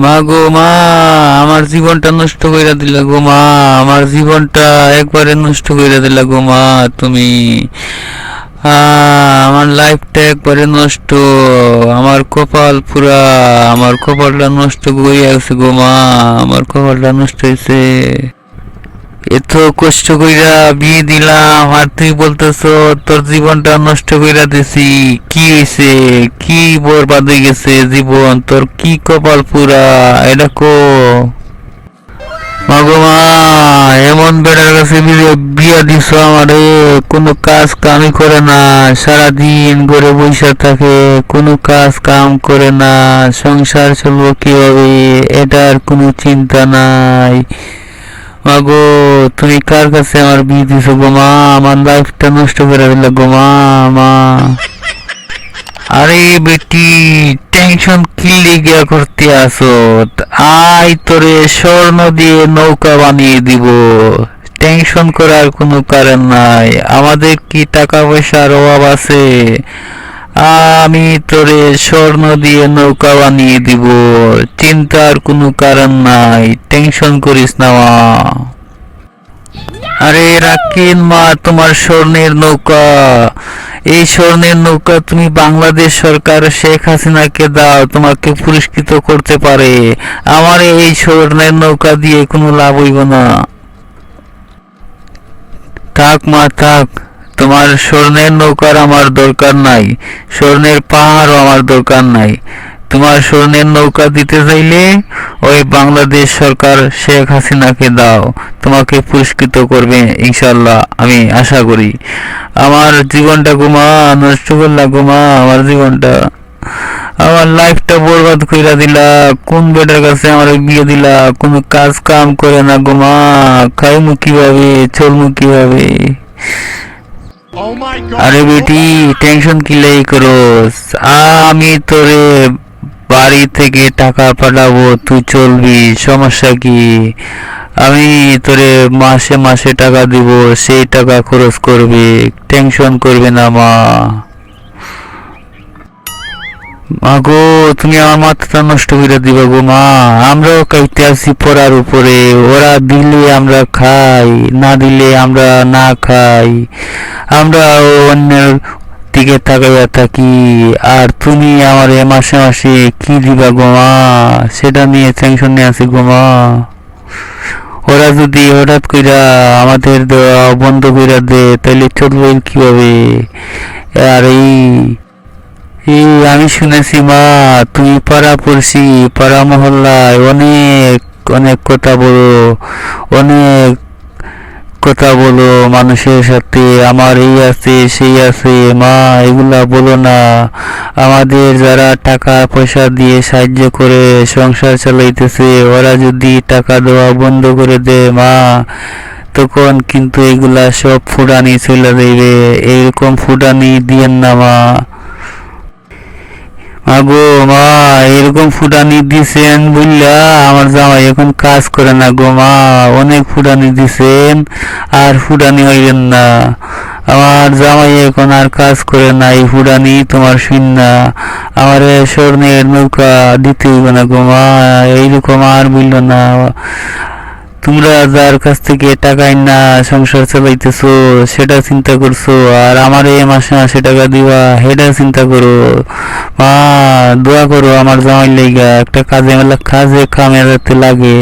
মা গো মা, আমার জীবনটা নষ্ট কইরা দিলা গো মা, আমার জীবনটা একবারে নষ্ট কইরা দিলা গো মা তুমি। আমার লাইফটা একবারে নষ্ট, আমার কপাল পুরা, আমার কপালটা নষ্ট কইরা গেছে গো মা, আমার কপালটা নষ্ট হয়েছে। এত কষ্ট কইরা বিয়ে দিলাম আর তুই বলতেছো তোর জীবনটা নষ্ট কইরা দিছি। কি হইছে? কি বরবাদ হয়ে গেছে জীবন তোর? কি কপাল পুরা, এটা কো। মাগো মা, এমন বেটার কাছে বিয়া দিছো আমারে, কোনো কাজ কামই করে না, সারাদিন ঘরে বসে থাকে, কোনো কাজ কাম করে না, সংসার চলবো কিভাবে এটার কোনো চিন্তা নাই। মাগো, তুমি কার কাছে আমার বিয়ে দিছো গো মা? আমার লাইফটা নষ্ট করে দিলে গো মা। মা, আরে বেটি, টেনশন কি লিগা করতে আসো? আয় তোরে স্বর্ণ দিয়ে নৌকা বানিয়ে দিব, টেনশন করার কোনো কারণ নাই। আমাদের কি টাকা পয়সার অভাব আছে? আমি তোরে স্বর্ণ দিয়ে নৌকা বানিয়ে দিব, চিন্তার কোনো কারণ নাই, টেনশন করিস না মা। আরে রাখেন মা তোমার স্বর্ণের নৌকা, এই স্বর্ণের নৌকা তুমি বাংলাদেশ সরকার শেখ হাসিনাকে দাও, তোমাকে পুরস্কৃত করতে পারে। আমার এই স্বর্ণের নৌকা দিয়ে কোনো লাভ হইব না। থাক মা থাক, তোমার স্বর্ণের নৌকার আমার দরকার নাই, স্বর্ণের পাহাড়ও আমার দরকার নাই। তোমার স্বর্ণের নৌকা দিতে চাইলে ওই বাংলাদেশ সরকার শেখ হাসিনাকে দাও, তোমাকে পুরস্কৃত করবে ইনশাল্লাহ, আমি আশা করি। আমার জীবনটা গোমা নষ্ট করলা গোমা, আমার জীবনটা, আমার লাইফটা বরবাদ কইরা দিলা। কোন বেটার কাছে আমার বিয়ে দিলা? কোনো কাজ কাম করে না গোমা, খাইমু কিভাবে, চলমু কিভাবে? আরে বেটি, টেনশন কি লাই করস? আমি তোরে বাড়ি থেকে টাকা পাঠাবো, তুই চলবি, সমস্যা কি? আমি তোরে মাসে মাসে টাকা দিব, সেই টাকা খরচ করবি, টেনশন করবে না মা। মাগো, তুমি আমার মাথাটা নষ্ট করে দিবা গো মা। আমরাও খাইতে আসি পড়ার উপরে, ওরা দিলে আমরা খাই, না দিলে আমরা না খাই, আমরা অন্যের দিকে তাকাইয়া থাকি। আর তুমি আমার এ মাসে মাসে কি দিবা গো মা, সেটা নিয়ে টেনশন নিয়ে আছি গো মা। ওরা যদি হঠাৎ কইরা আমাদের দেওয়া বন্ধ কইরা দে, তাহলে চলবে কিভাবে? আর এই আমি শুনেছি মা, তুমি পাড়া পড়শি, পাড়া মহল্লায় অনেক অনেক কথা বলো, অনেক কথা বলো মানুষের সাথে, আমার এই আছে সেই আছে। মা, এগুলা বলো না। আমাদের যারা টাকা পয়সা দিয়ে সাহায্য করে সংসার চালাইতেছে, ওরা যদি টাকা দেওয়া বন্ধ করে দেয় মা, তখন কিন্তু এগুলা সব ফুটানি চলে যাইবে। এরকম ফুটানি দিয়েন না মা। আগো মা, এরকম ফুটানি দিছেন বুঝলা আমার জামাই এখন কাজ করে না গো মা, অনেক ফুটানি দিছেন, আর ফুটানি হইবেন না। আমার জামাই এখন আর কাজ করে না, এই ফুটানি তোমার শুন না। আমার স্বর্ণের নৌকা দিতে হইবে না গো মা, এইরকম আর বললো না। তোমরা যার কাছ থেকে টাকা না সংসার চালাইতেছো সেটা চিন্তা করছো, আর আমার এই মাসে মাসে টাকা দিবা সেটা চিন্তা করো। মা, দোয়া করো আমার জামাই লাইগা, একটা কাজে কামে যাতে লাগে।